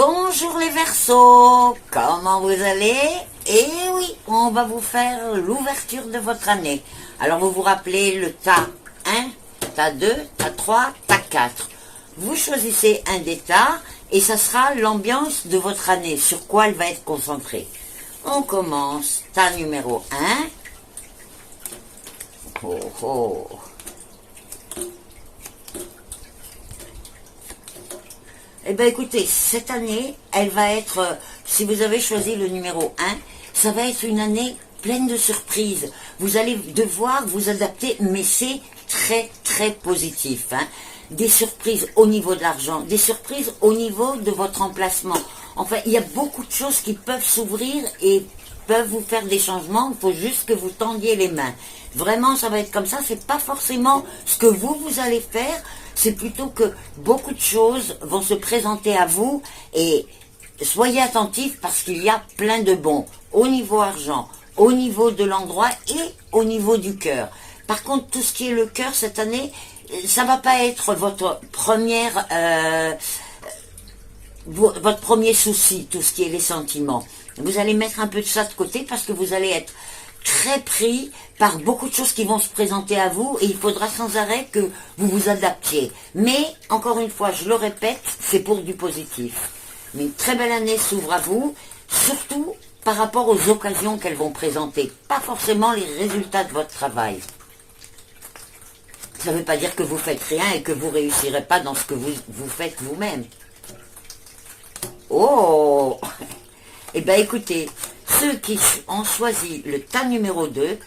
Bonjour les Verseaux, comment vous allez? Eh oui, on va vous faire l'ouverture de votre année. Alors vous vous rappelez le tas 1, tas 2, tas 3, tas 4. Vous choisissez un des tas et ça sera l'ambiance de votre année, sur quoi elle va être concentrée. On commence, tas numéro 1. Oh oh. Eh bien écoutez, cette année, elle va être, si vous avez choisi le numéro 1, ça va être une année pleine de surprises. Vous allez devoir vous adapter, mais c'est très très positif. Hein. Des surprises au niveau de l'argent, des surprises au niveau de votre emplacement. Enfin, il y a beaucoup de choses qui peuvent s'ouvrir et peuvent vous faire des changements. Il faut juste que vous tendiez les mains. Vraiment, ça va être comme ça. C'est pas forcément ce que vous allez faire. C'est plutôt que beaucoup de choses vont se présenter à vous et soyez attentifs parce qu'il y a plein de bons au niveau argent, au niveau de l'endroit et au niveau du cœur. Par contre, tout ce qui est le cœur cette année, ça va pas être votre premier souci, tout ce qui est les sentiments. Vous allez mettre un peu de ça de côté parce que vous allez être très pris par beaucoup de choses qui vont se présenter à vous et il faudra sans arrêt que vous vous adaptiez. Mais, encore une fois, je le répète, c'est pour du positif. Mais une très belle année s'ouvre à vous, surtout par rapport aux occasions qu'elles vont présenter, pas forcément les résultats de votre travail. Ça ne veut pas dire que vous faites rien et que vous ne réussirez pas dans ce que vous faites vous-même. Oh! Eh bien écoutez, ceux qui ont choisi le tas numéro 2,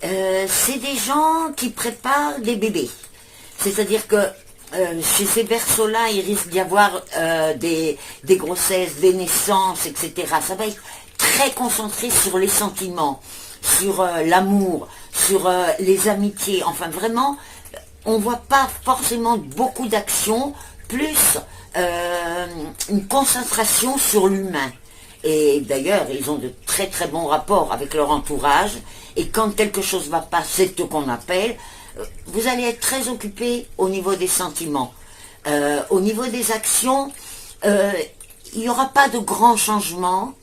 c'est des gens qui préparent des bébés. C'est-à-dire que chez ces Verseaux-là, il risque d'y avoir des grossesses, des naissances, etc. Ça va être très concentré sur les sentiments, sur l'amour, sur les amitiés. Enfin vraiment, on ne voit pas forcément beaucoup d'actions, plus une concentration sur l'humain. Et d'ailleurs, ils ont de très très bons rapports avec leur entourage. Et quand quelque chose ne va pas, c'est ce qu'on appelle. Vous allez être très occupé au niveau des sentiments. Au niveau des actions, il n'y aura pas de grands changements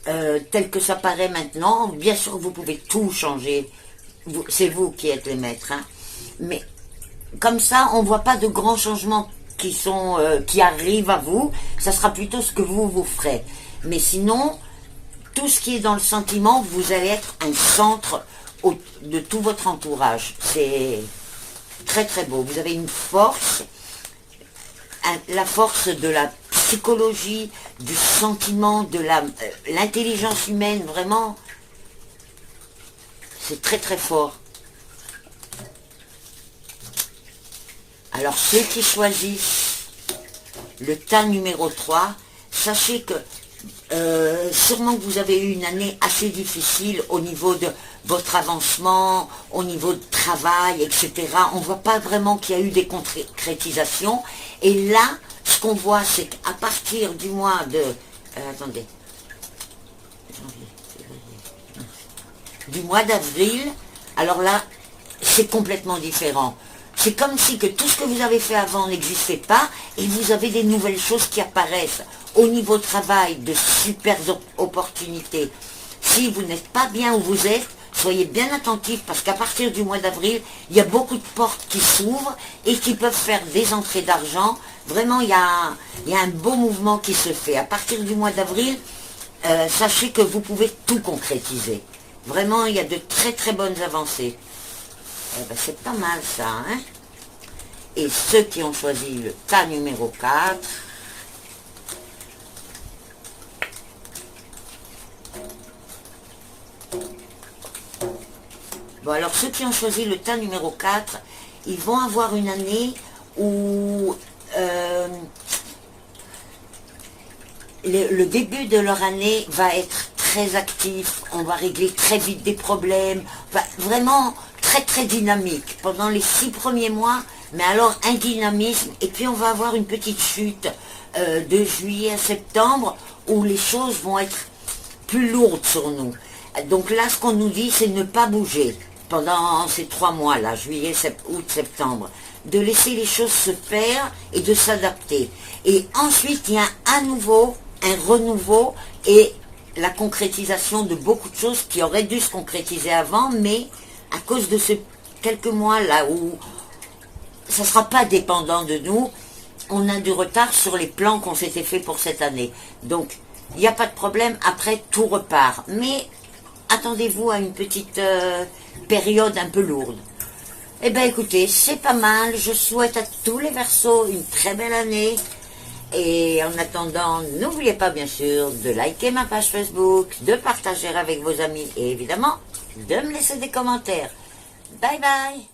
tels que ça paraît maintenant. Bien sûr, vous pouvez tout changer. C'est vous qui êtes les maîtres. Hein. Mais comme ça, on ne voit pas de grands changements qui arrivent à vous. Ça sera plutôt ce que vous ferez. Mais sinon, tout ce qui est dans le sentiment, vous allez être un centre de tout votre entourage. C'est très très beau. Vous avez une force, la force de la psychologie, du sentiment, de l'intelligence humaine, vraiment. C'est très très fort. Alors ceux qui choisissent le tas numéro 3, sachez que sûrement que vous avez eu une année assez difficile au niveau de votre avancement, au niveau de travail, etc. On ne voit pas vraiment qu'il y a eu des concrétisations. Et là, ce qu'on voit, c'est qu'à partir du mois de... attendez. Du mois d'avril, alors là, c'est complètement différent. C'est comme si que tout ce que vous avez fait avant n'existait pas et vous avez des nouvelles choses qui apparaissent. Au niveau travail, de super opportunités. Si vous n'êtes pas bien où vous êtes, soyez bien attentifs parce qu'à partir du mois d'avril, il y a beaucoup de portes qui s'ouvrent et qui peuvent faire des entrées d'argent. Vraiment, il y a un beau mouvement qui se fait. À partir du mois d'avril, sachez que vous pouvez tout concrétiser. Vraiment, il y a de très très bonnes avancées. Eh ben, c'est pas mal ça, hein? Et ceux qui ont choisi le tas numéro 4, bon, alors ceux qui ont choisi le tas numéro 4, ils vont avoir une année où le début de leur année va être très actif, on va régler très vite des problèmes, enfin, vraiment très très dynamique pendant les 6 premiers mois, mais alors un dynamisme, et puis on va avoir une petite chute de juillet à septembre où les choses vont être plus lourdes sur nous. Donc là, ce qu'on nous dit, c'est ne pas bouger pendant ces 3 mois-là, juillet, août, septembre, de laisser les choses se faire et de s'adapter. Et ensuite, il y a à nouveau un renouveau et la concrétisation de beaucoup de choses qui auraient dû se concrétiser avant, mais à cause de ces quelques mois là où ça ne sera pas dépendant de nous, on a du retard sur les plans qu'on s'était fait pour cette année. Donc, il n'y a pas de problème, après tout repart. Mais attendez-vous à une petite période un peu lourde. Eh bien écoutez, c'est pas mal, je souhaite à tous les Verseaux une très belle année. Et en attendant, n'oubliez pas bien sûr de liker ma page Facebook, de partager avec vos amis et évidemment de me laisser des commentaires. Bye bye!